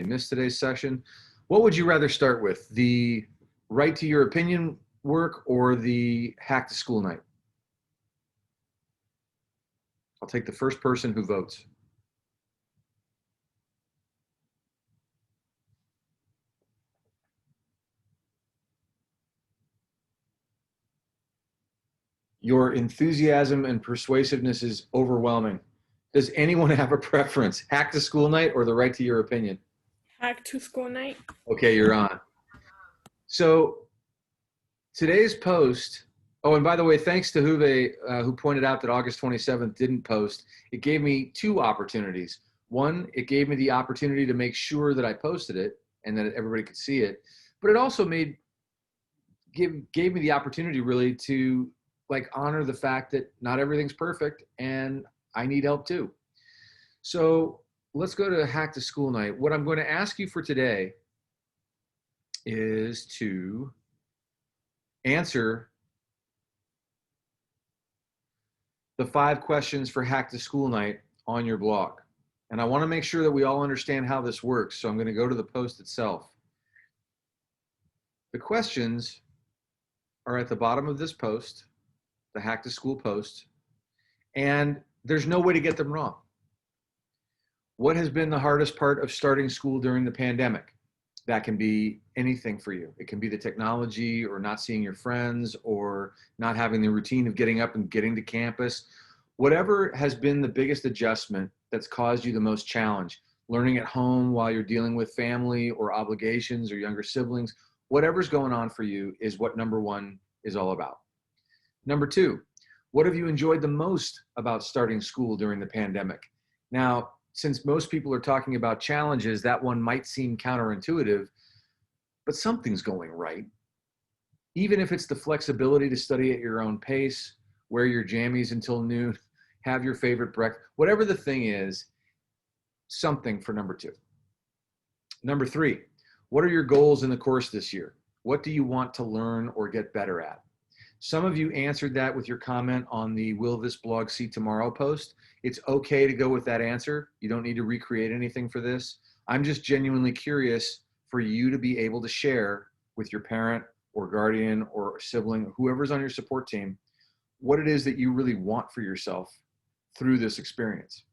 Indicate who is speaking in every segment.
Speaker 1: missed today's session. What would you rather start with, the Write to Your Opinion work or the Hack to School night? I'll take the first person who votes. Your enthusiasm and persuasiveness is overwhelming. Does anyone have a preference? Hack to School night or the Write to Your Opinion?
Speaker 2: Hack to School night.
Speaker 1: Okay, you're on. So today's post, oh, and by the way, thanks to Huve, who pointed out that August 27th didn't post. It gave me two opportunities. One, it gave me the opportunity to make sure that I posted it and that everybody could see it, but it also gave me the opportunity really to honor the fact that not everything's perfect and I need help too. So let's go to Hack to School night. What I'm going to ask you for today is to answer the 5 questions for Hack to School night on your blog. And I want to make sure that we all understand how this works. So I'm going to go to the post itself. The questions are at the bottom of this post, the Hack to School post, and there's no way to get them wrong. What has been the hardest part of starting school during the pandemic? That can be anything for you. It can be the technology or not seeing your friends or not having the routine of getting up and getting to campus. Whatever has been the biggest adjustment that's caused you the most challenge, learning at home while you're dealing with family or obligations or younger siblings, whatever's going on for you is what number 1 is all about. Number 2, what have you enjoyed the most about starting school during the pandemic? Now, since most people are talking about challenges, that one might seem counterintuitive, but something's going right. Even if it's the flexibility to study at your own pace, wear your jammies until noon, have your favorite breakfast, whatever the thing is, something for number 2. Number 3, what are your goals in the course this year? What do you want to learn or get better at? Some of you answered that with your comment on the Will This Blog See Tomorrow post. It's okay to go with that answer. You don't need to recreate anything for this. I'm just genuinely curious for you to be able to share with your parent or guardian or sibling, whoever's on your support team, what it is that you really want for yourself through this experience.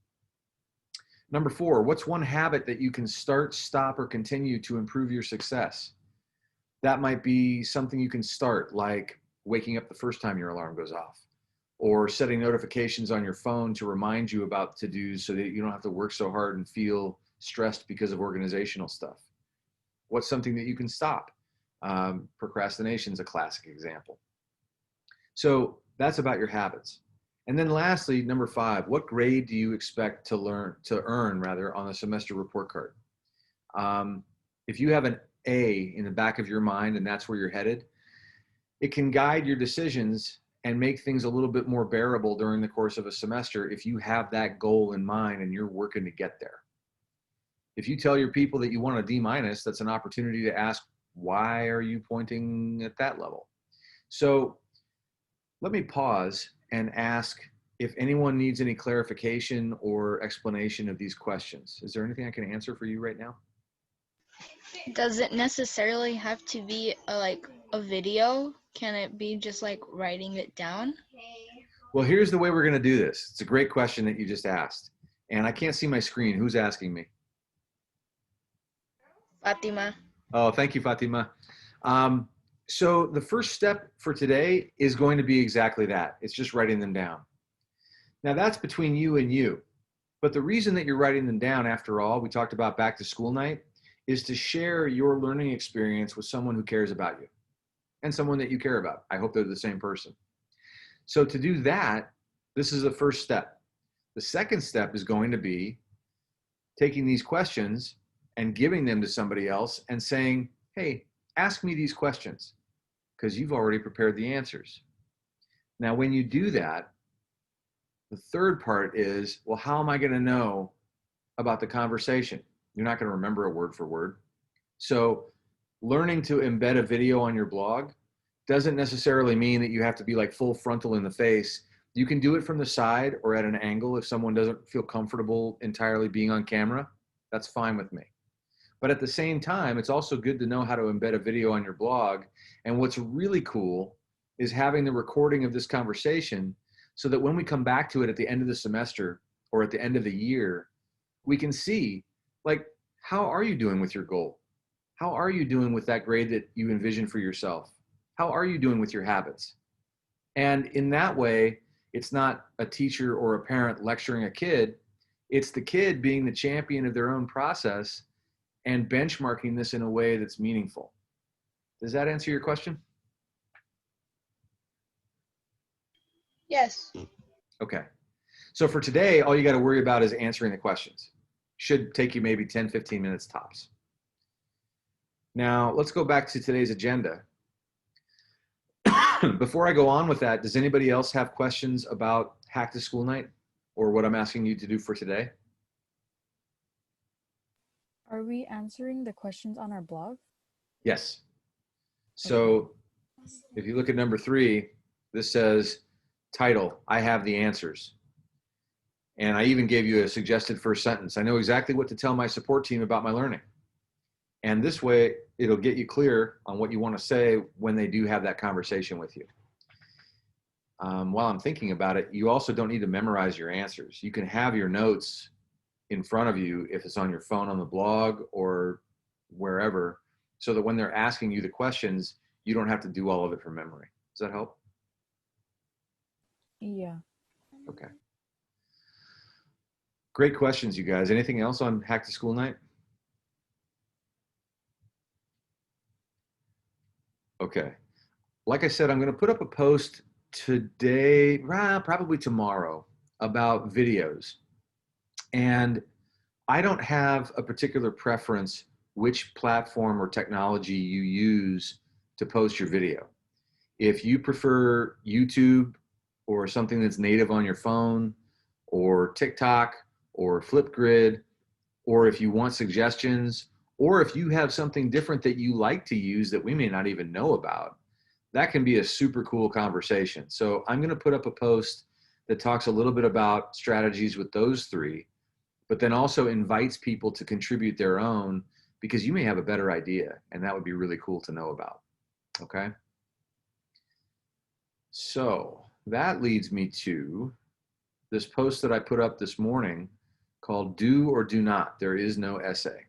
Speaker 1: Number 4, what's one habit that you can start, stop, or continue to improve your success? That might be something you can start, like waking up the first time your alarm goes off, or setting notifications on your phone to remind you about to-dos so that you don't have to work so hard and feel stressed because of organizational stuff. What's something that you can stop? Procrastination is a classic example. So that's about your habits. And then lastly, number 5, what grade do you expect to earn on the semester report card? If you have an A in the back of your mind and that's where you're headed, it can guide your decisions and make things a little bit more bearable during the course of a semester if you have that goal in mind and you're working to get there. If you tell your people that you want a D-, that's an opportunity to ask, why are you pointing at that level? So let me pause and ask if anyone needs any clarification or explanation of these questions. Is there anything I can answer for you right now?
Speaker 3: Does it necessarily have to be a video? Can it be just like writing it down?
Speaker 1: Well, here's the way we're going to do this. It's a great question that you just asked. And I can't see my screen. Who's asking me?
Speaker 3: Fatima.
Speaker 1: Oh, thank you, Fatima. So the first step for today is going to be exactly that. It's just writing them down. Now that's between you and you. But the reason that you're writing them down, after all, we talked about back to school night, is to share your learning experience with someone who cares about you and someone that you care about. I hope they're the same person. So to do that, this is the first step. The second step is going to be taking these questions and giving them to somebody else and saying, hey, ask me these questions, because you've already prepared the answers. Now, when you do that, the third part is, well, how am I going to know about the conversation? You're not going to remember it word for word. So learning to embed a video on your blog doesn't necessarily mean that you have to be like full frontal in the face. You can do it from the side or at an angle if someone doesn't feel comfortable entirely being on camera. That's fine with me. But at the same time, it's also good to know how to embed a video on your blog. And what's really cool is having the recording of this conversation so that when we come back to it at the end of the semester or at the end of the year, we can see, like, how are you doing with your goal? How are you doing with that grade that you envision for yourself? How are you doing with your habits? And in that way, it's not a teacher or a parent lecturing a kid. It's the kid being the champion of their own process and benchmarking this in a way that's meaningful. Does that answer your question?
Speaker 3: Yes.
Speaker 1: Okay. So for today, all you got to worry about is answering the questions. Should take you maybe 10, 15 minutes tops. Now, let's go back to today's agenda. Before I go on with that, does anybody else have questions about Hack to School Night or what I'm asking you to do for today?
Speaker 4: Are we answering the questions on our blog?
Speaker 1: Yes. So if you look at number 3, this says, title, I have the answers. And I even gave you a suggested first sentence. I know exactly what to tell my support team about my learning. And this way, it'll get you clear on what you want to say when they do have that conversation with you. While I'm thinking about it, you also don't need to memorize your answers. You can have your notes in front of you if it's on your phone on the blog or wherever, so that when they're asking you the questions, you don't have to do all of it from memory. Does that help?
Speaker 4: Yeah.
Speaker 1: Okay. Great questions, you guys. Anything else on Hack to School Night? Okay. Like I said, I'm going to put up a post today, probably tomorrow, about videos. And I don't have a particular preference which platform or technology you use to post your video. If you prefer YouTube or something that's native on your phone, or TikTok or Flipgrid, or if you want suggestions, or if you have something different that you like to use that we may not even know about, that can be a super cool conversation. So I'm going to put up a post that talks a little bit about strategies with those 3, but then also invites people to contribute their own, because you may have a better idea, and that would be really cool to know about. Okay? So that leads me to this post that I put up this morning called Do or Do Not. There is no essay.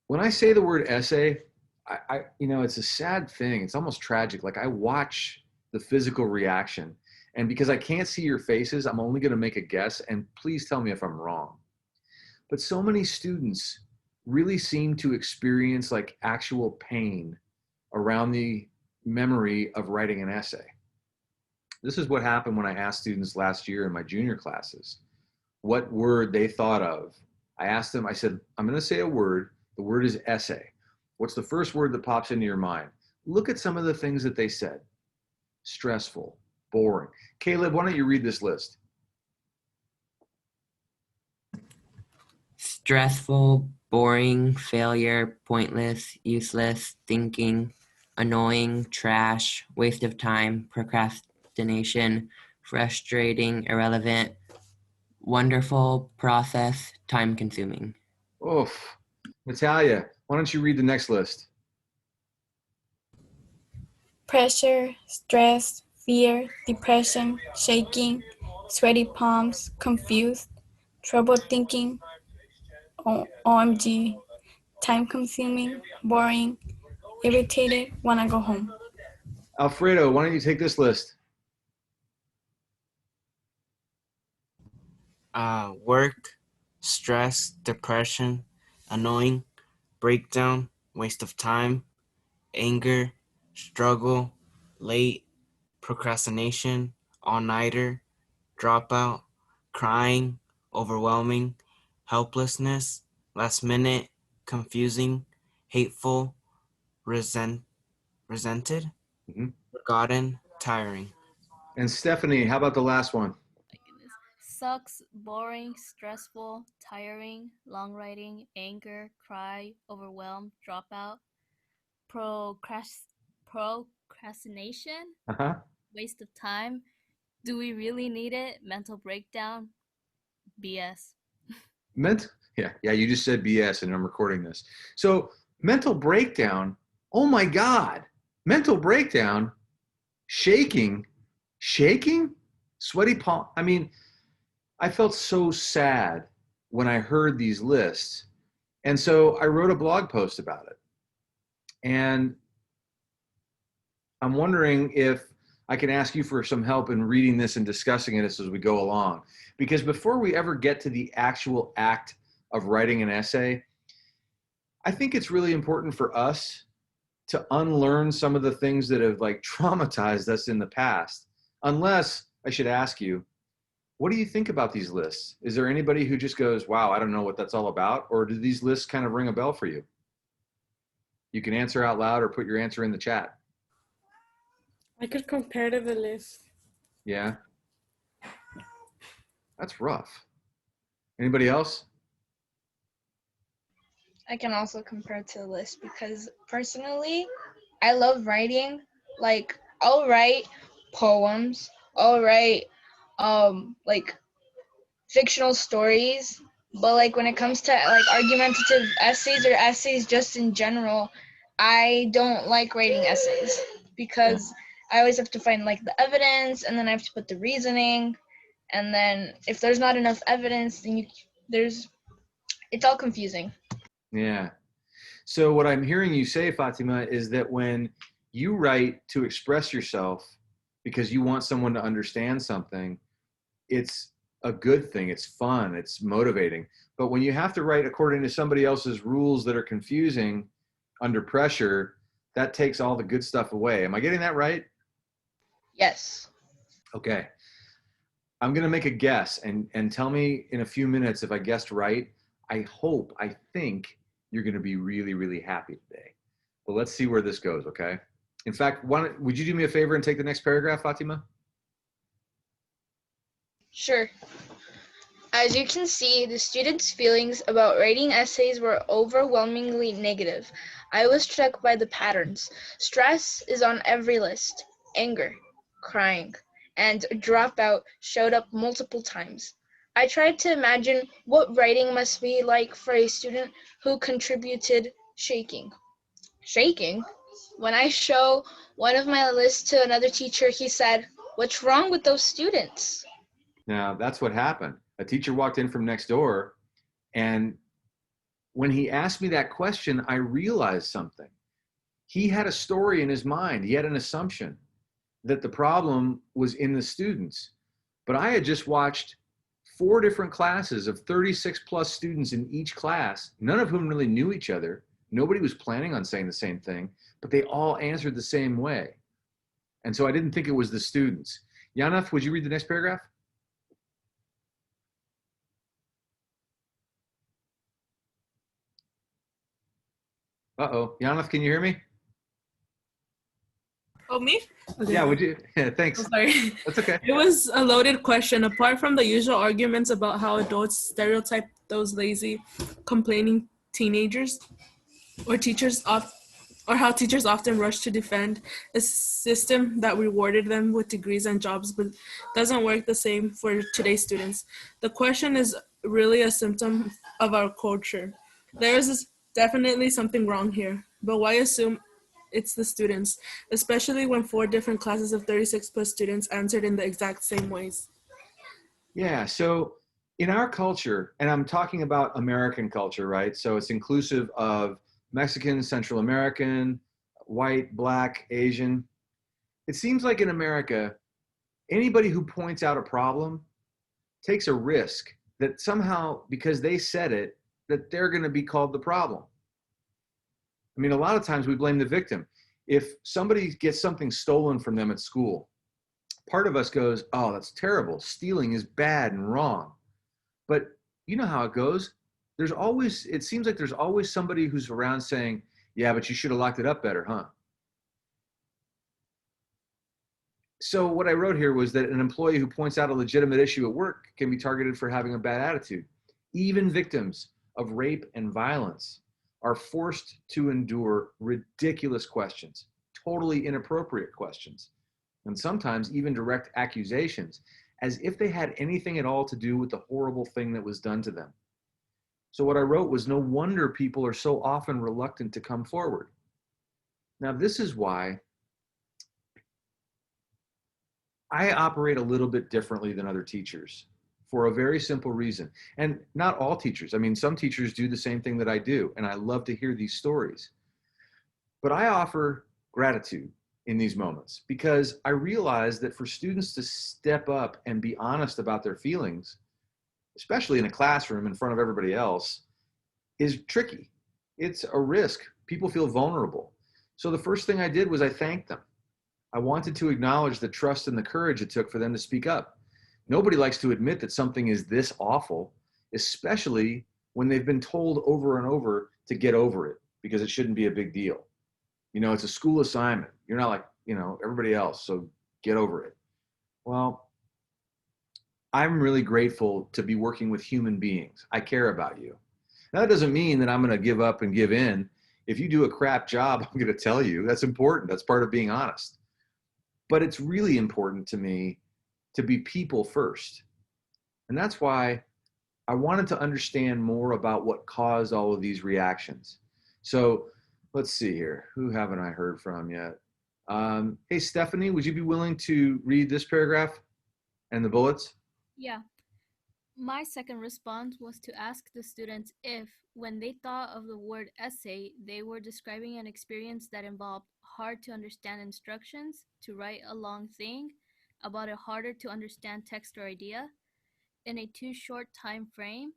Speaker 1: When I say the word essay, it's a sad thing. It's almost tragic. Like, I watch the physical reaction, and because I can't see your faces, I'm only going to make a guess, and please tell me if I'm wrong. But so many students really seem to experience like actual pain around the memory of writing an essay. This is what happened when I asked students last year in my junior classes what word they thought of. I asked them, I said, I'm going to say a word. The word is essay. What's the first word that pops into your mind? Look at some of the things that they said. Stressful, boring. Caleb, why don't you read this list?
Speaker 5: Stressful, boring, failure, pointless, useless, thinking, annoying, trash, waste of time, procrastination, frustrating, irrelevant, wonderful, process, time consuming.
Speaker 1: Oof. Natalia, why don't you read the next list?
Speaker 2: Pressure, stress, fear, depression, shaking, sweaty palms, confused, trouble thinking, OMG, time consuming, boring, irritated, wanna go home.
Speaker 1: Alfredo, why don't you take this list?
Speaker 6: Work, stress, depression, annoying, breakdown, waste of time, anger, struggle, late, procrastination, all-nighter, dropout, crying, overwhelming, helplessness, last minute, confusing, hateful, resented, forgotten, tiring.
Speaker 1: And Stephanie, how about the last one?
Speaker 7: My goodness. Sucks, boring, stressful, tiring, long writing, anger, cry, overwhelmed, dropout, procrastination,
Speaker 1: Uh-huh.
Speaker 7: waste of time. Do we really need it? Mental breakdown, BS.
Speaker 1: Yeah, you just said BS and I'm recording this. So mental breakdown, oh my God, mental breakdown, shaking, sweaty palm. I mean, I felt so sad when I heard these lists. And so I wrote a blog post about it. And I'm wondering if I can ask you for some help in reading this and discussing it as we go along. Because before we ever get to the actual act of writing an essay, I think it's really important for us to unlearn some of the things that have like traumatized us in the past. Unless, I should ask you, what do you think about these lists? Is there anybody who just goes, wow, I don't know what that's all about? Or do these lists kind of ring a bell for you? You can answer out loud or put your answer in the chat.
Speaker 8: I could compare to the list.
Speaker 1: Yeah. That's rough. Anybody else?
Speaker 3: I can also compare to the list because personally, I love writing. Like, I'll write poems, I'll write like fictional stories, but like when it comes to like argumentative essays or essays just in general, I don't like writing essays because I always have to find like the evidence and then I have to put the reasoning, and then if there's not enough evidence, then it's all confusing.
Speaker 1: Yeah. So what I'm hearing you say, Fatima, is that when you write to express yourself because you want someone to understand something, it's a good thing. It's fun. It's motivating. But when you have to write according to somebody else's rules that are confusing under pressure, that takes all the good stuff away. Am I getting that right?
Speaker 3: Yes.
Speaker 1: Okay. I'm going to make a guess and tell me in a few minutes if I guessed right. I think you're going to be really, really happy today. But let's see where this goes, okay? In fact, would you do me a favor and take the next paragraph, Fatima?
Speaker 3: Sure. As you can see, the students' feelings about writing essays were overwhelmingly negative. I was struck by the patterns. Stress is on every list. Anger, crying, and dropout showed up multiple times. I tried to imagine what writing must be like for a student who contributed shaking. Shaking? When I show one of my lists to another teacher, he said, "What's wrong with those students?"
Speaker 1: Now, that's what happened. A teacher walked in from next door, and when he asked me that question, I realized something. He had a story in his mind. He had an assumption that the problem was in the students. But I had just watched 4 different classes of 36 plus students in each class, none of whom really knew each other. Nobody was planning on saying the same thing, but they all answered the same way. And so I didn't think it was the students. Yanath, would you read the next paragraph? Uh-oh. Yanath, can you hear me?
Speaker 8: Oh, me? Okay.
Speaker 1: Yeah, would you? Yeah, thanks.
Speaker 8: Oh, sorry.
Speaker 1: That's okay.
Speaker 8: It was a loaded question. Apart from the usual arguments about how adults stereotype those lazy, complaining teenagers, or how teachers often rush to defend a system that rewarded them with degrees and jobs, but doesn't work the same for today's students. The question is really a symptom of our culture. There is definitely something wrong here, but why assume it's the students, especially when 4 different classes of 36 plus students answered in the exact same ways?
Speaker 1: Yeah, so in our culture, and I'm talking about American culture, right? So it's inclusive of Mexican, Central American, white, black, Asian. It seems like in America, anybody who points out a problem takes a risk that somehow, because they said it, that they're going to be called the problem. I mean, a lot of times we blame the victim. If somebody gets something stolen from them at school, part of us goes, oh, that's terrible. Stealing is bad and wrong. But you know how it goes. It seems like there's always somebody who's around saying, yeah, but you should have locked it up better, huh? So what I wrote here was that an employee who points out a legitimate issue at work can be targeted for having a bad attitude. Even victims of rape and violence are forced to endure ridiculous questions, totally inappropriate questions, and sometimes even direct accusations, as if they had anything at all to do with the horrible thing that was done to them. So what I wrote was, no wonder people are so often reluctant to come forward. Now, this is why I operate a little bit differently than other teachers, for a very simple reason. And not all teachers. I mean, some teachers do the same thing that I do, and I love to hear these stories. But I offer gratitude in these moments because I realize that for students to step up and be honest about their feelings, especially in a classroom in front of everybody else, is tricky. It's a risk. People feel vulnerable. So the first thing I did was I thanked them. I wanted to acknowledge the trust and the courage it took for them to speak up. Nobody likes to admit that something is this awful, especially when they've been told over and over to get over it because it shouldn't be a big deal. You know, it's a school assignment. You're not like, you know, everybody else, so get over it. Well, I'm really grateful to be working with human beings. I care about you. Now, that doesn't mean that I'm going to give up and give in. If you do a crap job, I'm going to tell you. That's important. That's part of being honest. But it's really important to me to be people first. And that's why I wanted to understand more about what caused all of these reactions. So let's see here. Who haven't I heard from yet? Hey, Stephanie, would you be willing to read this paragraph and the bullets?
Speaker 7: Yeah. My second response was to ask the students if, when they thought of the word essay, they were describing an experience that involved hard to understand instructions to write a long thing about a harder to understand text or idea in a too short time frame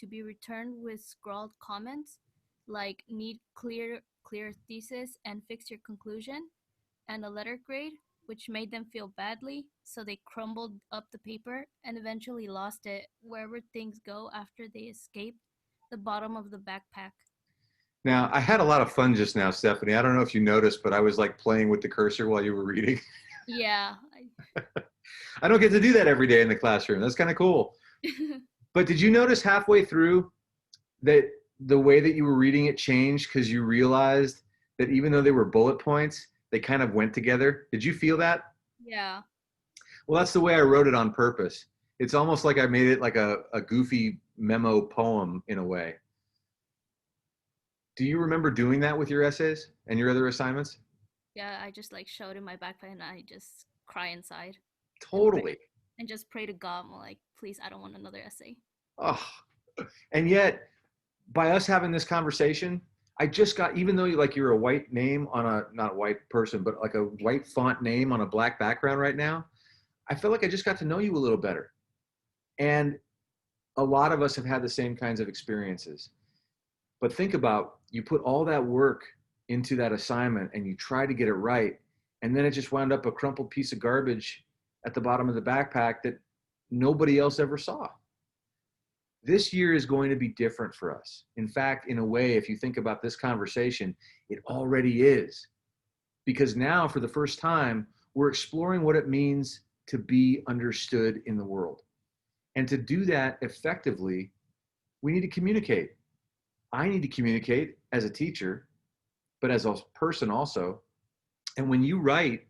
Speaker 7: to be returned with scrawled comments like need clear thesis and fix your conclusion, and a letter grade which made them feel badly, so they crumbled up the paper and eventually lost it wherever things go after they escape the bottom of the backpack.
Speaker 1: Now, I had a lot of fun just now, Stephanie. I don't know if you noticed, but I was like playing with the cursor while you were reading.
Speaker 7: Yeah.
Speaker 1: I don't get to do that every day in the classroom. That's kind of cool. But did you notice halfway through that the way that you were reading it changed because you realized that even though they were bullet points, they kind of went together? Did you feel that?
Speaker 7: Yeah.
Speaker 1: Well, that's the way I wrote it on purpose. It's almost like I made it like a goofy memo poem in a way. Do you remember doing that with your essays and your other assignments?
Speaker 7: Yeah, I just like showed in my backpack and I just cry inside.
Speaker 1: Totally.
Speaker 7: And just pray to God, I'm like, please, I don't want another essay.
Speaker 1: Oh, and yet by us having this conversation, I just got, even though you're a white name on a, not a white person, but like a white font name on a black background right now, I feel like I just got to know you a little better. And a lot of us have had the same kinds of experiences. But think about, you put all that work into that assignment and you try to get it right, and then it just wound up a crumpled piece of garbage at the bottom of the backpack that nobody else ever saw. This year is going to be different for us. In fact, in a way, if you think about this conversation, it already is. Because now, for the first time, we're exploring what it means to be understood in the world. And to do that effectively, we need to communicate. I need to communicate as a teacher, but as a person also. And when you write,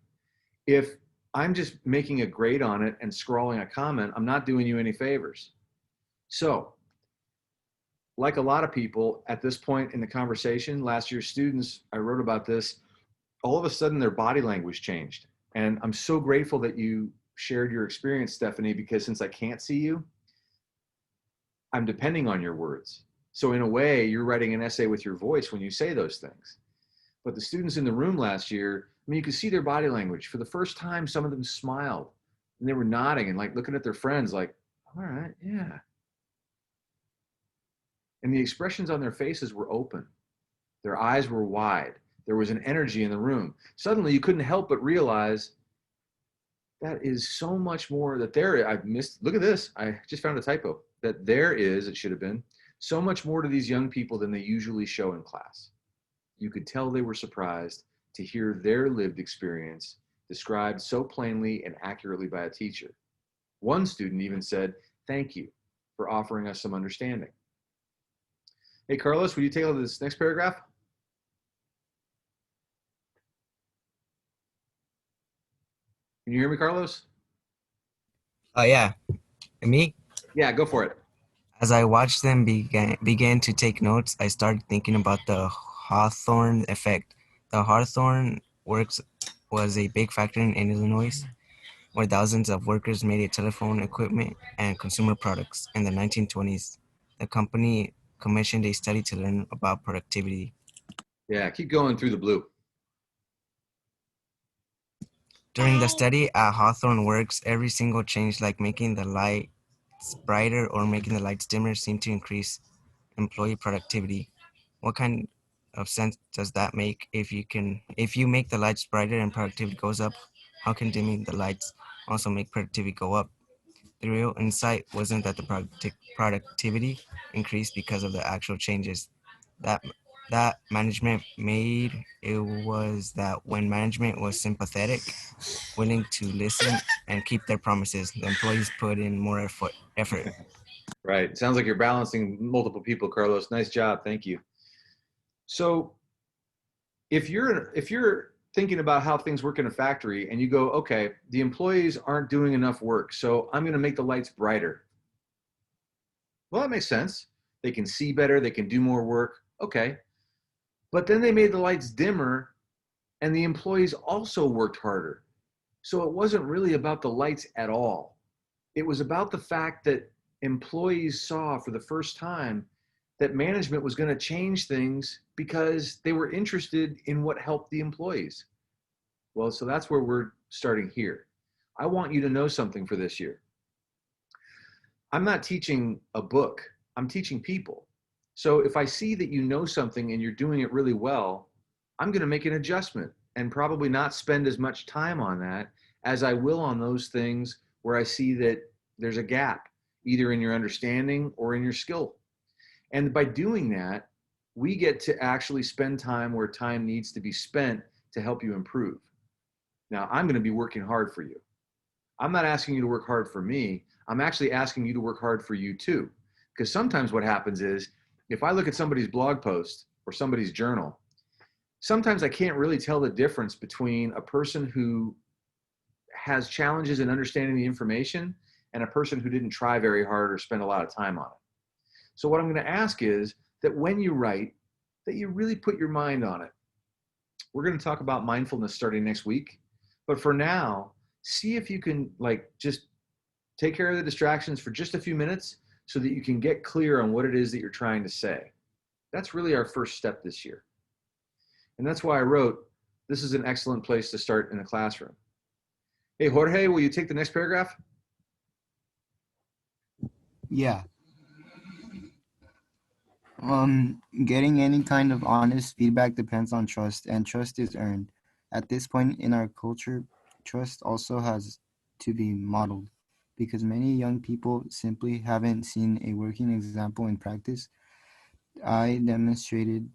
Speaker 1: if I'm just making a grade on it and scrawling a comment, I'm not doing you any favors. So, like a lot of people at this point in the conversation, last year's students, I wrote about this, all of a sudden their body language changed. And I'm so grateful that you shared your experience, Stephanie, because since I can't see you, I'm depending on your words. So in a way, you're writing an essay with your voice when you say those things. But the students in the room last year, I mean, you could see their body language. For the first time, some of them smiled and they were nodding and like looking at their friends like, all right, yeah. And the expressions on their faces were open. Their eyes were wide. There was an energy in the room. Suddenly you couldn't help but realize that is so much more that there, I've missed, look at this. I just found a typo. That there is, it should have been, so much more to these young people than they usually show in class. You could tell they were surprised to hear their lived experience described so plainly and accurately by a teacher. One student even said, "Thank you for offering us some understanding." Hey, Carlos, will you take on this next paragraph? Can you hear me, Carlos?
Speaker 6: Oh, yeah. And me?
Speaker 1: Yeah, go for it.
Speaker 6: As I watched them began to take notes, I started thinking about the Hawthorne effect. The Hawthorne works was a big factory in Illinois where thousands of workers made telephone equipment and consumer products. In the 1920s, the company commissioned a study to learn about productivity.
Speaker 1: Yeah, keep going through the blue.
Speaker 6: During the study at Hawthorne Works, every single change, like making the lights brighter or making the lights dimmer, seemed to increase employee productivity. What kind of sense does that make? If you make the lights brighter and productivity goes up, how can dimming the lights also make productivity go up? The real insight wasn't that the productivity increased because of the actual changes that management made. It was that when management was sympathetic, willing to listen and keep their promises, the employees put in more effort.
Speaker 1: Right. Sounds like you're balancing multiple people, Carlos. Nice job. Thank you. So if you're thinking about how things work in a factory and you go, okay, the employees aren't doing enough work, so I'm going to make the lights brighter. Well, that makes sense. They can see better, they can do more work. Okay. But then they made the lights dimmer and the employees also worked harder. So it wasn't really about the lights at all. It was about the fact that employees saw for the first time that management was going to change things because they were interested in what helped the employees. Well, so that's where we're starting here. I want you to know something for this year. I'm not teaching a book, I'm teaching people. So if I see that you know something and you're doing it really well, I'm going to make an adjustment and probably not spend as much time on that as I will on those things where I see that there's a gap, either in your understanding or in your skill. And by doing that, we get to actually spend time where time needs to be spent to help you improve. Now, I'm going to be working hard for you. I'm not asking you to work hard for me. I'm actually asking you to work hard for you too. Because sometimes what happens is, if I look at somebody's blog post or somebody's journal, sometimes I can't really tell the difference between a person who has challenges in understanding the information and a person who didn't try very hard or spend a lot of time on it. So what I'm going to ask is that when you write, that you really put your mind on it. We're going to talk about mindfulness starting next week. But for now, see if you can just take care of the distractions for just a few minutes so that you can get clear on what it is that you're trying to say. That's really our first step this year. And that's why I wrote, this is an excellent place to start in the classroom. Hey, Jorge, will you take the next paragraph?
Speaker 9: Yeah. Getting any kind of honest feedback depends on trust, and trust is earned. At this point in our culture, trust also has to be modeled because many young people simply haven't seen a working example in practice. I demonstrated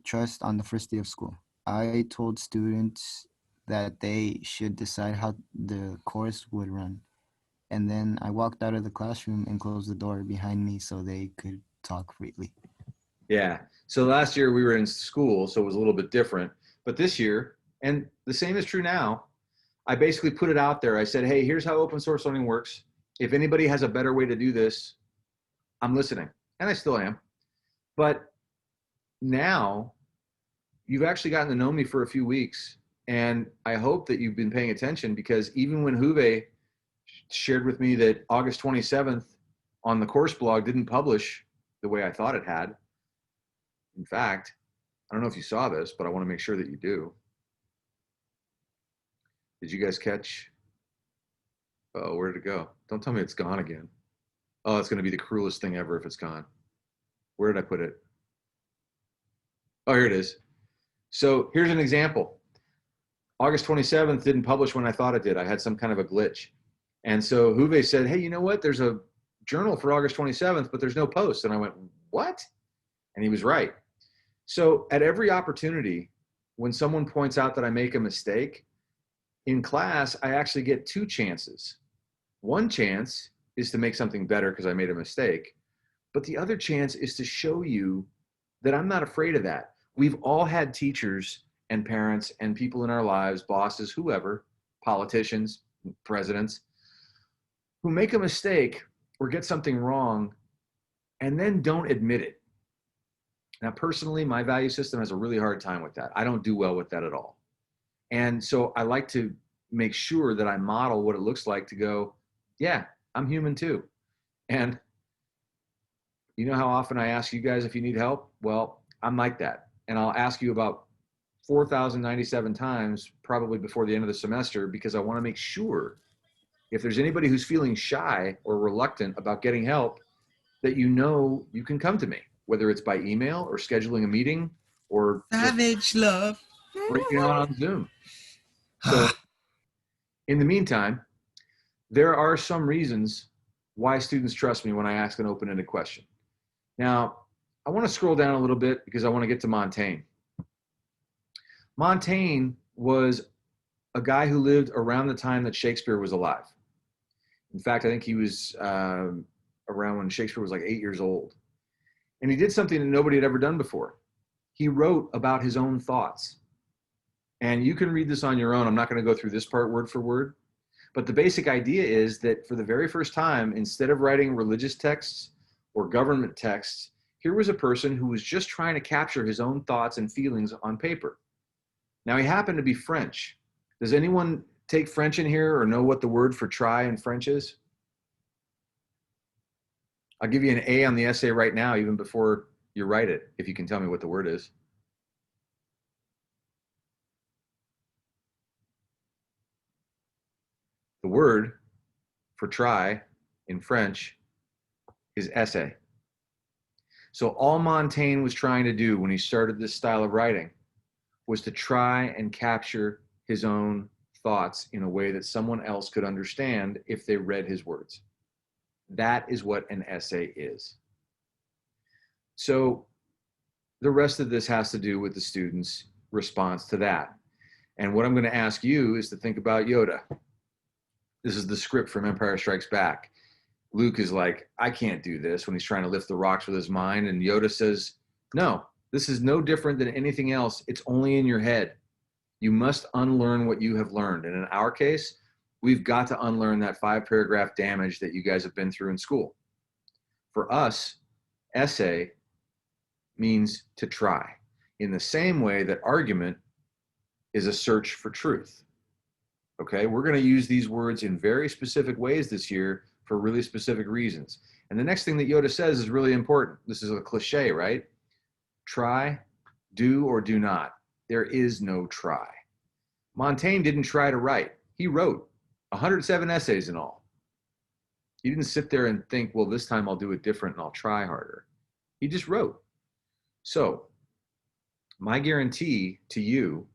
Speaker 9: trust on the first day of school. I told students that they should decide how the course would run. And then I walked out of the classroom and closed the door behind me so they could talk freely.
Speaker 1: Yeah. So last year we were in school, so it was a little bit different. But this year, and the same is true now, I basically put it out there. I said, hey, here's how open source learning works. If anybody has a better way to do this, I'm listening. And I still am. But now you've actually gotten to know me for a few weeks. And I hope that you've been paying attention, because even when Juve shared with me that August 27th on the course blog didn't publish the way I thought it had. In fact, I don't know if you saw this, but I want to make sure that you do. Did you guys catch? Oh, where did it go? Don't tell me it's gone again. Oh, it's going to be the cruelest thing ever if it's gone. Where did I put it? Oh, here it is. So here's an example. August 27th didn't publish when I thought it did. I had some kind of a glitch. And so Juve said, hey, you know what? There's a journal for August 27th, but there's no post. And I went, what? And he was right. So at every opportunity, when someone points out that I make a mistake, in class, I actually get two chances. One chance is to make something better because I made a mistake. But the other chance is to show you that I'm not afraid of that. We've all had teachers and parents and people in our lives, bosses, whoever, politicians, presidents, who make a mistake or get something wrong, and then don't admit it. Now, personally, my value system has a really hard time with that. I don't do well with that at all. And so I like to make sure that I model what it looks like to go, yeah, I'm human too. And you know how often I ask you guys if you need help? Well, I'm like that. And I'll ask you about 4,097 times probably before the end of the semester, because I want to make sure if there's anybody who's feeling shy or reluctant about getting help, that you know you can come to me, whether it's by email or scheduling a meeting or
Speaker 6: Savage love.
Speaker 1: breaking out on Zoom. So in the meantime, there are some reasons why students trust me when I ask an open-ended question. Now, I want to scroll down a little bit because I want to get to Montaigne. Montaigne was a guy who lived around the time that Shakespeare was alive. In fact, I think he was around when Shakespeare was like 8 years old. And he did something that nobody had ever done before. He wrote about his own thoughts. And you can read this on your own. I'm not going to go through this part word for word. But the basic idea is that for the very first time, instead of writing religious texts or government texts, here was a person who was just trying to capture his own thoughts and feelings on paper. Now, he happened to be French. Does anyone take French in here or know what the word for try in French is? I'll give you an A on the essay right now, even before you write it, if you can tell me what the word is. The word for try in French is essay. So all Montaigne was trying to do when he started this style of writing was to try and capture his own thoughts in a way that someone else could understand if they read his words. That is what an essay is. So the rest of this has to do with the students' response to that. And what I'm going to ask you is to think about Yoda. This is the script from Empire Strikes Back. Luke is like, I can't do this when he's trying to lift the rocks with his mind. And Yoda says, no, this is no different than anything else. It's only in your head. You must unlearn what you have learned. And in our case, we've got to unlearn that 5-paragraph damage that you guys have been through in school. For us, essay means to try, in the same way that argument is a search for truth. Okay, we're going to use these words in very specific ways this year for really specific reasons. And the next thing that Yoda says is really important. This is a cliche, right? Try, do or do not. There is no try. Montaigne didn't try to write. He wrote 107 essays in all. He didn't sit there and think, well, this time I'll do it different and I'll try harder. He just wrote. So my guarantee to you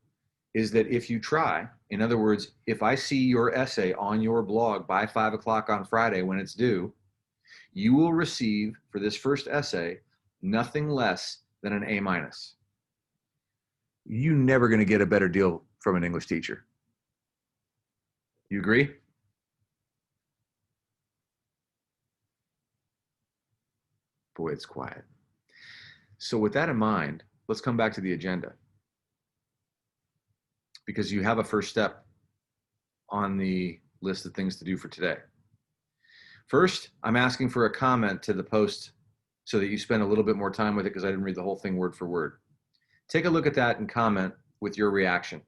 Speaker 1: is that if you try, in other words, if I see your essay on your blog by 5 o'clock on Friday when it's due, you will receive for this first essay nothing less than an A-. You're never going to get a better deal from an English teacher. You agree? Boy, it's quiet. So with that in mind, let's come back to the agenda, because you have a first step on the list of things to do for today. First, I'm asking for a comment to the post so that you spend a little bit more time with it, because I didn't read the whole thing word for word. Take a look at that and comment with your reaction.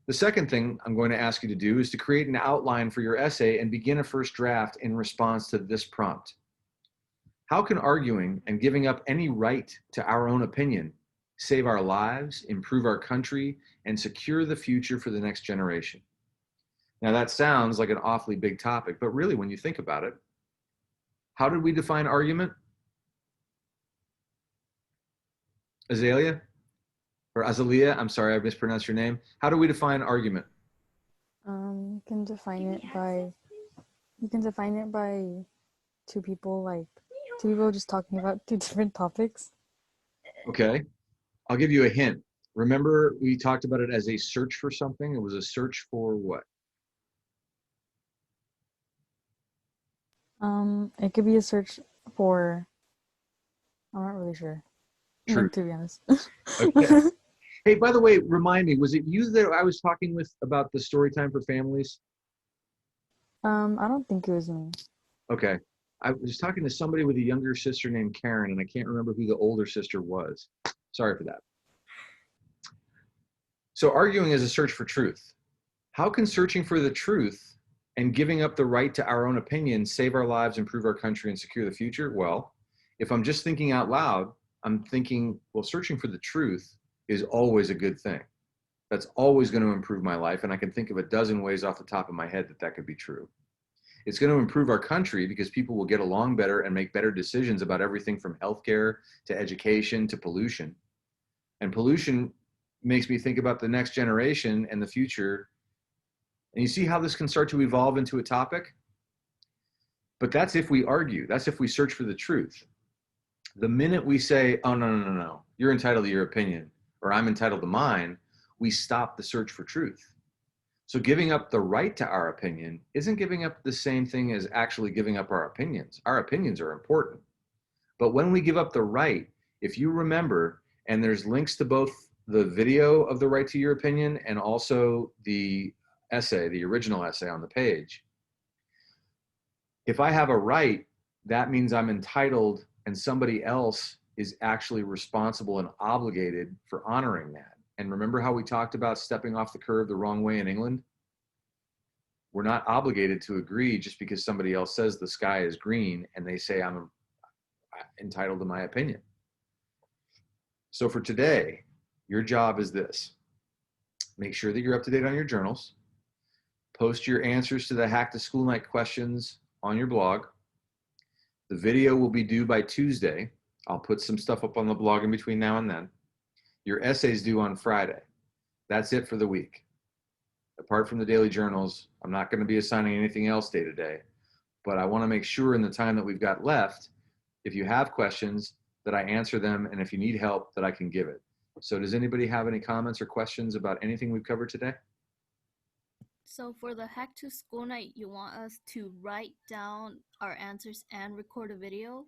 Speaker 1: The second thing I'm going to ask you to do is to create an outline for your essay and begin a first draft in response to this prompt. How can arguing and giving up any right to our own opinion save our lives, improve our country, and secure the future for the next generation? Now that sounds like an awfully big topic, but really when you think about it, how did we define argument? Azalea? Or Azalea, I'm sorry, I mispronounced your name. How do we define argument?
Speaker 4: You can define it by two people just talking about two different topics.
Speaker 1: Okay, I'll give you a hint. Remember, we talked about it as a search for something. It was a search for what?
Speaker 4: It could be a search for, I'm not really sure.
Speaker 1: Truth.
Speaker 4: To be honest.
Speaker 1: Okay. Hey, by the way, remind me, was it you that I was talking with about the story time for families?
Speaker 4: I don't think it was me.
Speaker 1: Okay. I was talking to somebody with a younger sister named Karen, and I can't remember who the older sister was. Sorry for that. So arguing is a search for truth. How can searching for the truth and giving up the right to our own opinion save our lives, improve our country, and secure the future? Well, if I'm just thinking out loud, I'm thinking, well, searching for the truth is always a good thing. That's always going to improve my life, and I can think of a dozen ways off the top of my head that that could be true. It's going to improve our country because people will get along better and make better decisions about everything from healthcare to education to pollution. And pollution makes me think about the next generation and the future. And you see how this can start to evolve into a topic? But that's if we argue. That's if we search for the truth. The minute we say, oh, no, you're entitled to your opinion, or I'm entitled to mine, we stop the search for truth. So giving up the right to our opinion isn't giving up the same thing as actually giving up our opinions. Our opinions are important. But when we give up the right, if you remember, and there's links to both the video of the right to your opinion and also the essay, the original essay on the page, if I have a right, that means I'm entitled and somebody else is actually responsible and obligated for honoring that. And remember how we talked about stepping off the curb the wrong way in England? We're not obligated to agree just because somebody else says the sky is green and they say I'm entitled to my opinion. So for today, your job is this. Make sure that you're up to date on your journals. Post your answers to the Hack to School Night questions on your blog. The video will be due by Tuesday. I'll put some stuff up on the blog in between now and then. Your essay's due on Friday. That's it for the week. Apart from the daily journals, I'm not going to be assigning anything else day to day, but I want to make sure in the time that we've got left, if you have questions, that I answer them, and if you need help, that I can give it. So does anybody have any comments or questions about anything we've covered today?
Speaker 7: So for the Hack to School Night, you want us to write down our answers and record a video?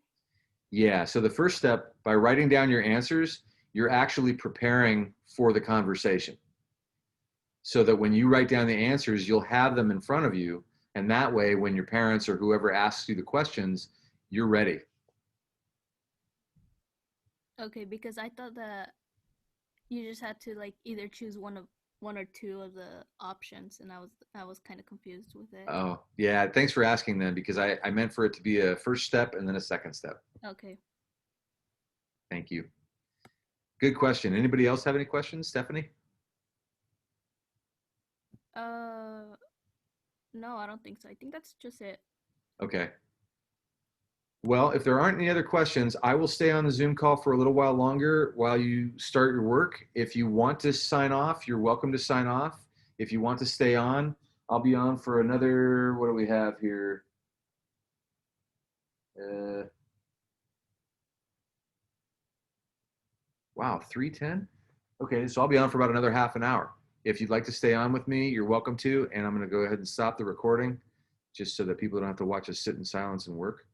Speaker 1: Yeah, so the first step, by writing down your answers, you're actually preparing for the conversation. So that when you write down the answers, you'll have them in front of you. And that way, when your parents or whoever asks you the questions, you're ready.
Speaker 7: Okay, because I thought that you just had to like either choose one or two of the options, and I was kind of confused with it.
Speaker 1: Oh, yeah. Thanks for asking then, because I meant for it to be a first step and then a second step.
Speaker 7: Okay.
Speaker 1: Thank you. Good question. Anybody else have any questions? Stephanie?
Speaker 7: No, I don't think so. I think that's just it.
Speaker 1: Okay. Well, if there aren't any other questions, I will stay on the Zoom call for a little while longer while you start your work. If you want to sign off, you're welcome to sign off. If you want to stay on, I'll be on for another, what do we have here? Wow, 3:10? Okay, so I'll be on for about another half an hour. If you'd like to stay on with me, you're welcome to, and I'm going to go ahead and stop the recording just so that people don't have to watch us sit in silence and work.